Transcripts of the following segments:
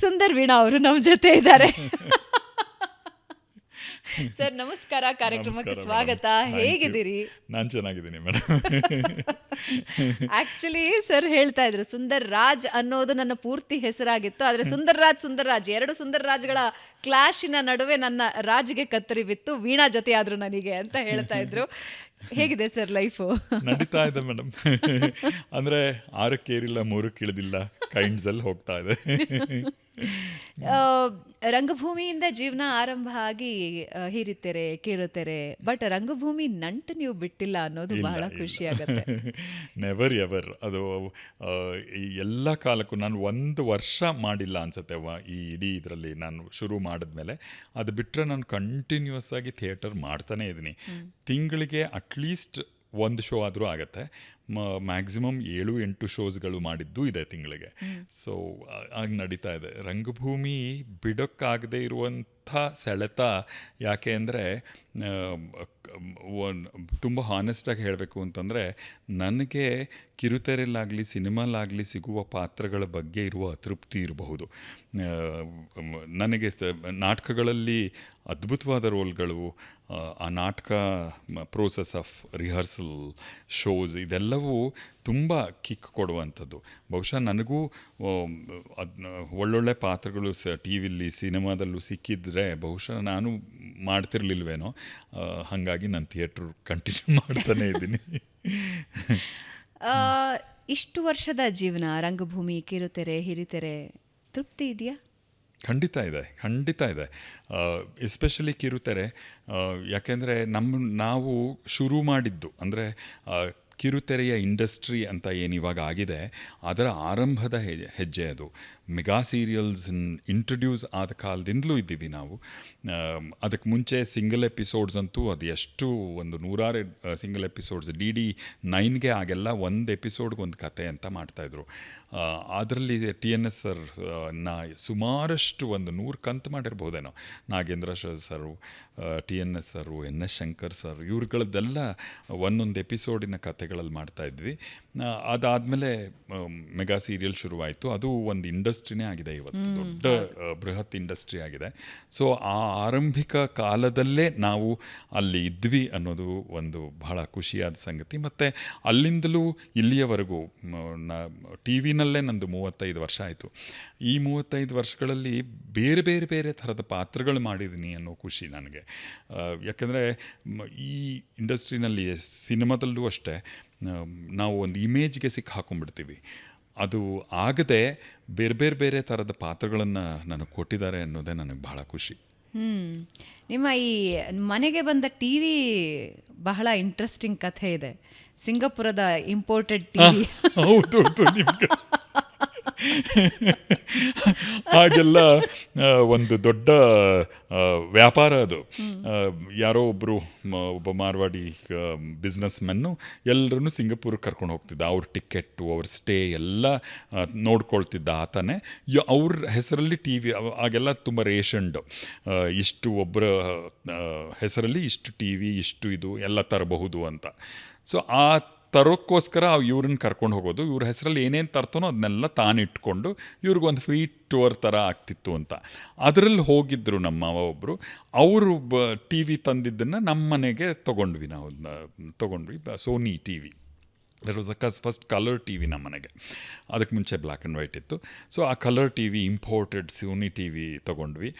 ಸುಂದರ್ ವೀಣಾ ಅವರು ನಮ್ಮ ಜೊತೆ ಇದ್ದಾರೆ. ಸರ್ ನಮಸ್ಕಾರ, ಕಾರ್ಯಕ್ರಮಕ್ಕೆ ಸ್ವಾಗತ. ಹೇಗಿದ್ದೀರಿ? ನಾನು ಚೆನ್ನಾಗಿದ್ದೀನಿ ಮೇಡಮ್. ಆಕ್ಚುಲಿ ಸರ್ ಹೇಳ್ತಾ ಇದ್ರು ಸುಂದರ್ ರಾಜ್ ಅನ್ನೋದು ನನ್ನ ಪೂರ್ತಿ ಹೆಸರಾಗಿತ್ತು, ಆದ್ರೆ ಸುಂದರ್ ರಾಜ್ ಎರಡು ಸುಂದರ್ ರಾಜ್ಗಳ ಕ್ಲಾಶಿನ ನಡುವೆ ನನ್ನ ರಾಜ್ಗೆ ಕತ್ತರಿ ಬಿತ್ತು, ವೀಣಾ ಜೊತೆ ಆದ್ರು ನನಗೆ ಅಂತ ಹೇಳ್ತಾ ಇದ್ರು. ಹೇಗಿದೆ ಸರ್ ಲೈಫು? ನಡೀತಾ ಇದೆ ಮೇಡಮ್. ಅಂದರೆ 6ಕ್ಕೆ ಏರಿಲ್ಲ 3ಕ್ಕೆ ಇಳಿದಿಲ್ಲ ಕೈಂಡ್ಸಲ್ಲಿ ಹೋಗ್ತಾ ಇದೆ. ರಂಗಭೂಮಿಯಿಂದ ಜೀವನ ಆರಂಭ ಆಗಿ ಹಿರಿತೆರೆ ಕಿರುತೆರೆ, ಬಟ್ ರಂಗಭೂಮಿ ನಂಟು ನೀವು ಬಿಟ್ಟಿಲ್ಲ ಅನ್ನೋದು ಬಹಳ ಖುಷಿ ಆಗುತ್ತೆ. Never ever. ಅದು ಈ ಎಲ್ಲ ಕಾಲಕ್ಕೂ ನಾನು 1 ವರ್ಷ ಮಾಡಿಲ್ಲ ಅನ್ಸುತ್ತೆ ಈ ಇಡೀ ಇದರಲ್ಲಿ ನಾನು ಶುರು ಮಾಡಿದ್ಮೇಲೆ. ಅದು ಬಿಟ್ಟರೆ ನಾನು ಕಂಟಿನ್ಯೂಸ್ ಆಗಿ ಥಿಯೇಟರ್ ಮಾಡ್ತಾನೇ ಇದ್ದೀನಿ. ತಿಂಗಳಿಗೆ ಅಟ್ಲೀಸ್ಟ್ 1 ಶೋ ಆದರೂ ಆಗುತ್ತೆ. ಮ್ಯಾಕ್ಸಿಮಮ್ 7-8 ಶೋಸ್ಗಳು ಮಾಡಿದ್ದು ಇದೆ ತಿಂಗಳಿಗೆ. ಸೊ ಆಗಿ ನಡೀತಾ ಇದೆ. ರಂಗಭೂಮಿ ಬಿಡೋಕ್ಕಾಗದೇ ಇರುವಂಥ ಸೆಳೆತ ಯಾಕೆ ಅಂದರೆ, ತುಂಬ ಹಾನೆಸ್ಟಾಗಿ ಹೇಳಬೇಕು ಅಂತಂದರೆ, ನನಗೆ ಕಿರುತೆರೆಯಲ್ಲಾಗಲಿ ಸಿನಿಮಾಲಾಗಲಿ ಸಿಗುವ ಪಾತ್ರಗಳ ಬಗ್ಗೆ ಇರುವ ಅತೃಪ್ತಿ ಇರಬಹುದು. ನನಗೆ ನಾಟಕಗಳಲ್ಲಿ ಅದ್ಭುತವಾದ ರೋಲ್ಗಳು, ಆ ನಾಟಕ ಪ್ರೋಸೆಸ್ ಆಫ್ ರಿಹರ್ಸಲ್, ಶೋಸ್, ಇದೆಲ್ಲವೂ ತುಂಬ ಕಿಕ್ ಕೊಡುವಂಥದ್ದು. ಬಹುಶಃ ನನಗೂ ಒಳ್ಳೊಳ್ಳೆ ಪಾತ್ರಗಳು ಟಿ ವಿಲಿ ಸಿನಿಮಾದಲ್ಲೂ ಸಿಕ್ಕಿದ್ರೆ ಬಹುಶಃ ನಾನು ಮಾಡ್ತಿರ್ಲಿಲ್ವೇನೋ. ಹಾಗಾಗಿ ನಾನು ಥಿಯೇಟ್ರ್ ಕಂಟಿನ್ಯೂ ಮಾಡ್ತಾನೇ ಇದ್ದೀನಿ. ಇಷ್ಟು ವರ್ಷದ ಜೀವನ, ರಂಗಭೂಮಿ, ಕಿರುತೆರೆ, ಹಿರಿತೆರೆ, ತೃಪ್ತಿ ಇದೆಯಾ? ಖಂಡಿತ ಇದೆ. ಎಸ್ಪೆಷಲಿ ಕಿರುತೆರೆ. ಯಾಕೆಂದರೆ ನಾವು ಶುರು ಮಾಡಿದ್ದು ಅಂದರೆ ಕಿರುತೆರೆಯ ಇಂಡಸ್ಟ್ರಿ ಅಂತ ಏನು ಇವಾಗ ಆಗಿದೆ, ಅದರ ಆರಂಭದ ಹೆಜ್ಜೆ ಅದು. ಮೆಗಾ ಸೀರಿಯಲ್ಸ್ ಇಂಟ್ರೊಡ್ಯೂಸ್ ಆದ ಕಾಲದಿಂದಲೂ ಇದ್ದೀವಿ ನಾವು. ಅದಕ್ಕೆ ಮುಂಚೆ ಸಿಂಗಲ್ ಎಪಿಸೋಡ್ಸ್ ಅಂತೂ ಅದು ಎಷ್ಟು ಒಂದು 100 ಸಿಂಗಲ್ ಎಪಿಸೋಡ್ಸ್ DD9ಗೆ ಆಗೆಲ್ಲ ಒಂದು ಎಪಿಸೋಡ್ಗೆ ಒಂದು ಕತೆ ಅಂತ ಮಾಡ್ತಾಯಿದ್ರು. ಅದರಲ್ಲಿ TNS ಸರ್ ಸುಮಾರಷ್ಟು ಒಂದು 100 ಕಂತು ಮಾಡಿರ್ಬೋದೇನೋ. ನಾಗೇಂದ್ರ ಸರು, TNS ಸರು, NS ಶಂಕರ್ ಸರ್, ಇವ್ರುಗಳದ್ದೆಲ್ಲ ಒಂದೊಂದು ಎಪಿಸೋಡಿನ ಕತೆಗಳಲ್ಲಿ ಮಾಡ್ತಾಯಿದ್ವಿ. ಅದಾದಮೇಲೆ ಮೆಗಾ ಸೀರಿಯಲ್ ಶುರುವಾಯಿತು. ಅದು ಒಂದು ಇಂಡಸ್ಟ್ರಿನೇ ಆಗಿದೆ ಇವತ್ತು, ದೊಡ್ಡ ಬೃಹತ್ ಇಂಡಸ್ಟ್ರಿ ಆಗಿದೆ. ಸೊ ಆ ಆರಂಭಿಕ ಕಾಲದಲ್ಲೇ ನಾವು ಅಲ್ಲಿ ಇದ್ವಿ ಅನ್ನೋದು ಒಂದು ಬಹಳ ಖುಷಿಯಾದ ಸಂಗತಿ. ಮತ್ತು ಅಲ್ಲಿಂದಲೂ ಇಲ್ಲಿಯವರೆಗೂ ಟಿ ವಿನಲ್ಲೇ ನಂದು 35 ವರ್ಷ ಆಯಿತು. ಈ 35 ವರ್ಷಗಳಲ್ಲಿ ಬೇರೆ ಬೇರೆ ಬೇರೆ ಥರದ ಪಾತ್ರಗಳು ಮಾಡಿದ್ದೀನಿ ಅನ್ನೋ ಖುಷಿ ನನಗೆ. ಯಾಕಂದರೆ ಈ ಇಂಡಸ್ಟ್ರಿನಲ್ಲಿ ಸಿನಿಮಾದಲ್ಲೂ ಅಷ್ಟೇ ನಾವು ಒಂದು ಇಮೇಜ್ಗೆ ಸಿಕ್ಕಿ ಹಾಕೊಂಡ್ಬಿಡ್ತೀವಿ. ಅದು ಆಗದೆ ಬೇರೆ ಬೇರೆ ಬೇರೆ ಥರದ ಪಾತ್ರಗಳನ್ನು ನನಗೆ ಕೊಟ್ಟಿದ್ದಾರೆ ಅನ್ನೋದೇ ನನಗೆ ಬಹಳ ಖುಷಿ. ನಿಮ್ಮ ಈ ಮನೆಗೆ ಬಂದ ಟಿ ವಿ ಬಹಳ ಇಂಟ್ರೆಸ್ಟಿಂಗ್ ಕಥೆ ಇದೆ. ಸಿಂಗಾಪುರದ ಇಂಪೋರ್ಟೆಡ್ ಟಿ ವಿ. ಹೌದು, ನಿಮ್ಗೆ ಹಾಗೆಲ್ಲ ಒಂದು ದೊಡ್ಡ ವ್ಯಾಪಾರ ಅದು. ಯಾರೋ ಒಬ್ಬ ಮಾರ್ವಾಡಿ ಬಿಸ್ನೆಸ್ ಮೆನ್ನು ಎಲ್ಲರನ್ನು ಸಿಂಗಾಪುರಕ್ಕೆ ಕರ್ಕೊಂಡು ಹೋಗ್ತಿದ್ದ. ಅವ್ರ ಟಿಕೆಟ್ಟು, ಅವ್ರ ಸ್ಟೇ ಎಲ್ಲ ನೋಡ್ಕೊಳ್ತಿದ್ದ ಆತನೇ. ಅವ್ರ ಹೆಸರಲ್ಲಿ ಟಿ ವಿ ಆಗೆಲ್ಲ ತುಂಬ ರೇಷನ್ಡು, ಇಷ್ಟು ಒಬ್ಬರ ಹೆಸರಲ್ಲಿ ಇಷ್ಟು ಟಿ ವಿ, ಇಷ್ಟು ಇದು ಎಲ್ಲ ತರಬಹುದು ಅಂತ. ಸೊ ಆ ತರೋಕ್ಕೋಸ್ಕರ ಇವ್ರನ್ನ ಕರ್ಕೊಂಡು ಹೋಗೋದು, ಇವ್ರ ಹೆಸರಲ್ಲಿ ಏನೇನು ತರ್ತಾನೋ ಅದನ್ನೆಲ್ಲ ತಾನಿಟ್ಕೊಂಡು ಇವ್ರಿಗೊಂದು ಫ್ರೀ ಟೂರ್ ಥರ ಆಗ್ತಿತ್ತು ಅಂತ. ಅದರಲ್ಲಿ ಹೋಗಿದ್ದರು ನಮ್ಮ ಒಬ್ಬರು. ಅವರು ಟಿ ವಿ ತಂದಿದ್ದನ್ನು ನಮ್ಮ ಮನೆಗೆ ತೊಗೊಂಡ್ವಿ. Sony T V. That was first colour T V ನಮ್ಮ ಮನೆಗೆ. ಅದಕ್ಕೆ ಮುಂಚೆ ಬ್ಲ್ಯಾಕ್ ಆ್ಯಂಡ್ ವೈಟ್ ಇತ್ತು. ಸೊ ಆ colour T V, imported Sony T V ತೊಗೊಂಡ್ವಿ.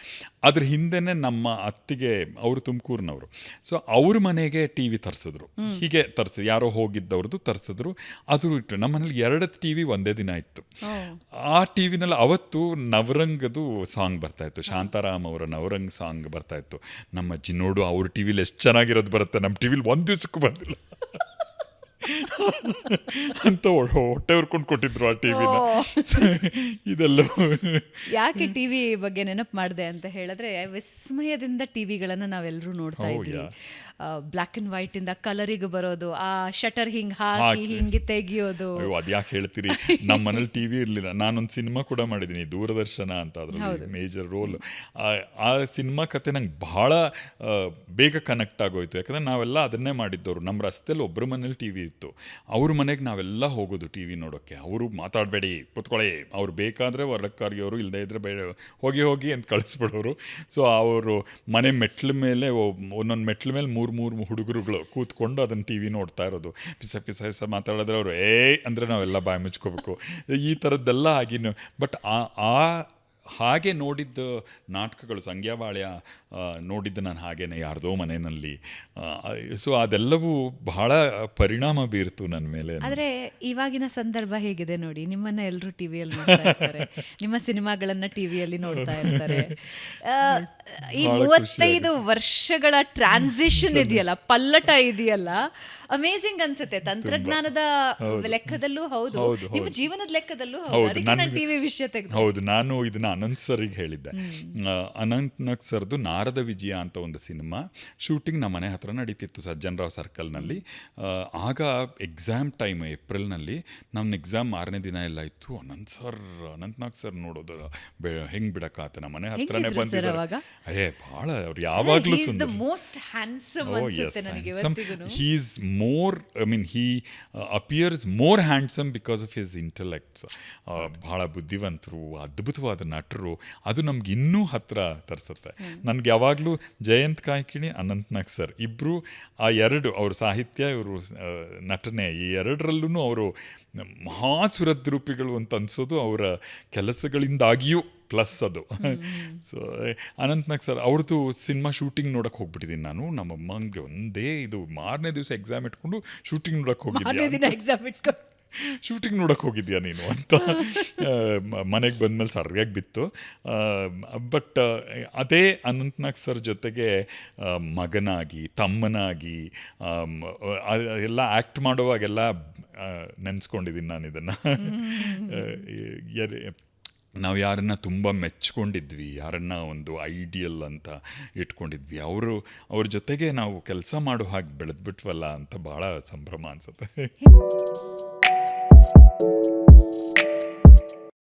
ಅದ್ರ ಹಿಂದೆನೇ ನಮ್ಮ ಅತ್ತಿಗೆ, ಅವರು ತುಮಕೂರಿನವರು, ಸೊ ಅವ್ರ ಮನೆಗೆ ಟಿ ವಿ ತರಿಸಿದ್ರು. ಹೀಗೆ ಯಾರೋ ಹೋಗಿದ್ದವ್ರದ್ದು ತರಿಸಿದ್ರು. ಅದು ಇಟ್ಟು ನಮ್ಮ ಮನೇಲಿ 2 ಟಿ ವಿ ಒಂದೇ ದಿನ ಇತ್ತು. ಆ ಟಿ ವಿನಲ್ಲಿ ಅವತ್ತು ನವರಂಗದು ಸಾಂಗ್ ಬರ್ತಾಯಿತ್ತು, ಶಾಂತಾರಾಮ್ ಅವರ ನವರಂಗ್ ಸಾಂಗ್ ಬರ್ತಾಯಿತ್ತು. ನಮ್ಮ ಅಜ್ಜಿ, ನೋಡು ಅವ್ರ ಟಿ ವಿಲಿ ಎಷ್ಟು ಚೆನ್ನಾಗಿರೋದು ಬರುತ್ತೆ, ನಮ್ಮ ಟಿ ವಿಲಿ ಒಂದು ದಿವಸಕ್ಕೂ ಬಂದಿಲ್ಲ ಅಂತ ಹೊಟ್ಟೆ ಹೊರ್ಕೊಂಡು ಕೊಟ್ಟಿದ್ರು ಆ ಟಿ ವಿನ. ಇದೆಲ್ಲ ಯಾಕೆ ಟಿ ವಿ ಬಗ್ಗೆ ನೆನಪು ಮಾಡಿದೆ ಅಂತ ಹೇಳಿದ್ರೆ, ವಿಸ್ಮಯದಿಂದ ಟಿ ವಿಗಳನ್ನು ನಾವೆಲ್ಲರೂ ನೋಡ್ತಾ ಇದ್ವಿ. ಬ್ಲ್ಯಾಕ್ ಅಂಡ್ ವೈಟ್ ಇಂದ ಕಲರಿಗೆ ಬರೋದು, ಆ ಶಟರ್ ಹಿಂಗ್ ಹಾಕಿ ಹಿಂಗೆ ತೆಗಿಯೋದು. ಅಯ್ಯೋ ಅದ್ಯಾಕೆ ಹೇಳ್ತೀರಿ, ನಮ್ಮ ಮನೇಲಿ ಟಿವಿ ಇರಲಿಲ್ಲ. ನಾನೊಂದು ಸಿನಿಮಾ ಕೂಡ ಮಾಡಿದ್ದೀನಿ, ದೂರದರ್ಶನ ಅಂತ, ಅದ್ರಲ್ಲಿ ಮೇಜರ್ ರೋಲ್. ಆ ಸಿನಿಮಾ ಕತೆ ನಂಗೆ ಬಹಳ ಬೇಗ ಕನೆಕ್ಟ್ ಆಗೋಯ್ತು. ಯಾಕಂದರೆ ನಾವೆಲ್ಲ ಅದನ್ನೇ ಮಾಡಿದ್ದವರು. ನಮ್ಮ ರಸ್ತೆಯಲ್ಲಿ ಒಬ್ಬರ ಮನೇಲಿ ಟಿವಿ ಇತ್ತು, ಅವ್ರ ಮನೆಗೆ ನಾವೆಲ್ಲ ಹೋಗೋದು ಟಿವಿ ನೋಡೋಕ್ಕೆ. ಅವರು ಮಾತಾಡಬೇಡಿ ಕೂತ್ಕೊಳ್ಳಿ, ಅವ್ರು ಬೇಕಾದರೆ ಹೊರಕ್ಕಾಗಿ ಅವರು, ಇಲ್ಲದೇ ಇದ್ದರೆ ಬೇಡ ಹೋಗಿ ಅಂತ ಕಳಿಸ್ಬಿಡೋರು. ಸೊ ಅವರು ಮನೆ ಮೆಟ್ಲ ಮೇಲೆ ಒಂದೊಂದು ಮೆಟ್ಲ ಮೇಲೆ ಮೂರು ಹುಡುಗರುಗಳು ಕೂತ್ಕೊಂಡು ಅದನ್ನು ಟಿ ವಿ ನೋಡ್ತಾ ಇರೋದು. ಪಿಸ ಮಾತಾಡಿದ್ರೆ ಅವರು ಅಂದರೆ ನಾವೆಲ್ಲ ಬಾಯಿ ಮುಚ್ಕೋಬೇಕು. ಈ ಥರದ್ದೆಲ್ಲ ಆಗಿನ. ಬಟ್ ಹಾಗೆ ನೋಡಿದ್ದ ನಾಟಕಗಳು, ಸಂಗ್ಯಾಬಾಳ್ಯ ನೋಡಿದ್ದು ನಾನು ಹಾಗೇನೆ ಯಾರ್ದೋ ಮನೆಯಲ್ಲಿ. ಸೊ ಅದೆಲ್ಲವೂ ಬಹಳ ಪರಿಣಾಮ ಬೀರ್ತು ನನ್ನ ಮೇಲೆ. ಆದರೆ ಇವಾಗಿನ ಸಂದರ್ಭ ಹೇಗಿದೆ ನೋಡಿ, ನಿಮ್ಮನ್ನ ಎಲ್ಲರೂ ಟಿವಿಯಲ್ಲಿ ನೋಡ್ತಾ ಇರ್ತಾರೆ, ನಿಮ್ಮ ಸಿನಿಮಾಗಳನ್ನ ಟಿವಿಯಲ್ಲಿ ನೋಡ್ತಾ ಇರ್ತಾರೆ. ಈ 35 ವರ್ಷಗಳ ಟ್ರಾನ್ಸಿಷನ್ ಇದೆಯಲ್ಲ, ಪಲ್ಲಟ ಇದೆಯಲ್ಲ, ಅಮೇಸಿಂಗ್ ಅನ್ಸುತ್ತೆ. ತಂತ್ರಜ್ಞಾನದ ಲೆಕ್ಕದಲ್ಲೂ ಹೌದು, ನಿಮ್ಮ ಜೀವನದ ಲೆಕ್ಕದಲ್ಲೂ ಹೌದು. ಅದಕ್ಕೆ ನಾನು ಟಿವಿ ವಿಷಯ ತೆಗೆದು. ಹೌದು, ನಾನು ಇದನ್ನ ಅನಂತ್ ಸರ್ಗೆ ಹೇಳಿದ್ದೆ. ಅನಂತ್ ನಾಗ್ ಸರ್ದು ನಾರದ ವಿಜಯ ಅಂತ ಒಂದು ಸಿನಿಮಾ ಶೂಟಿಂಗ್ ನಮ್ಮ ಮನೆ ಹತ್ರ ನಡೀತಿತ್ತು, ಸಜ್ಜನರಾವ್ ಸರ್ಕಲ್ನಲ್ಲಿ. ಆಗ ಎಕ್ಸಾಮ್ ಟೈಮ್ ಏಪ್ರಿಲ್ನಲ್ಲಿ, ನಮ್ಮ ಎಕ್ಸಾಮ್ 6ನೇ ದಿನ ಎಲ್ಲ ಇತ್ತು. ಅನಂತ್ ನಾಗ್ ಸರ್ ನೋಡೋದು ಹೆಂಗೆ ಬಿಡಕ್ಕಾತ, ನಮ್ಮ ಮನೆ ಹತ್ರನೇ ಬಂದಿದ್ದಾರೆ. ಭಾಳ ಅವ್ರು ಯಾವಾಗಲೂ ಸುಂದರ. He is more, I mean he appears more handsome because of his intellects. ಭಾಳ ಬುದ್ಧಿವಂತರು, ಅದ್ಭುತವಾದ ನಟರು. ಅದು ನಮ್ಗೆ ಇನ್ನೂ ಹತ್ರ ತರಿಸುತ್ತೆ. ನನಗೆ ಯಾವಾಗಲೂ ಜಯಂತ್ ಕಾಯ್ಕಿಣಿ, ಅನಂತ್ ನಾಗ್ ಸರ್ ಇಬ್ಬರು, ಆ ಎರಡು, ಅವ್ರ ಸಾಹಿತ್ಯ, ಇವರು ನಟನೆ, ಈ ಎರಡರಲ್ಲೂ ಅವರು ಮಹಾಸುರದ್ರೂಪಿಗಳು ಅಂತ ಅನ್ಸೋದು ಅವರ ಕೆಲಸಗಳಿಂದಾಗಿಯೂ ಪ್ಲಸ್ ಅದು. ಸೊ ಅನಂತ್ ನಾಗ್ ಸರ್ ಅವ್ರದ್ದು ಸಿನಿಮಾ ಶೂಟಿಂಗ್ ನೋಡೋಕೆ ಹೋಗ್ಬಿಟ್ಟಿದ್ದೀನಿ ನಾನು. ನಮ್ಮಮ್ಮಂಗೆ ಒಂದೇ ಇದು, ಮಾರನೇ ದಿವಸ ಎಕ್ಸಾಮ್ ಇಟ್ಕೊಂಡು ಶೂಟಿಂಗ್ ನೋಡೋಕೆ ಹೋಗಿದ್ದೆ. ಶೂಟಿಂಗ್ ನೋಡೋಕೆ ಹೋಗಿದ್ಯಾ ನೀನು ಅಂತ ಮನೆಗೆ ಬಂದಮೇಲೆ ಸರಿಯಾಗಿ ಬಿತ್ತು. ಬಟ್ ಅದೇ ಅನಂತ್ ನಾಗ್ ಸರ್ ಜೊತೆಗೆ ಮಗನಾಗಿ, ತಮ್ಮನಾಗಿ ಎಲ್ಲ ಆ್ಯಕ್ಟ್ ಮಾಡುವಾಗೆಲ್ಲ ನೆನೆಸ್ಕೊಂಡಿದ್ದೀನಿ ನಾನು ಇದನ್ನು. ನಾವು ಯಾರನ್ನ ತುಂಬ ಮೆಚ್ಕೊಂಡಿದ್ವಿ, ಯಾರನ್ನ ಒಂದು ಐಡಿಯಲ್ ಅಂತ ಇಟ್ಕೊಂಡಿದ್ವಿ, ಅವ್ರ ಜೊತೆಗೆ ನಾವು ಕೆಲಸ ಮಾಡೋ ಹಾಗೆ ಬೆಳೆದ್ಬಿಟ್ವಲ್ಲ ಅಂತ ಭಾಳ ಸಂಭ್ರಮ ಅನಿಸುತ್ತೆ.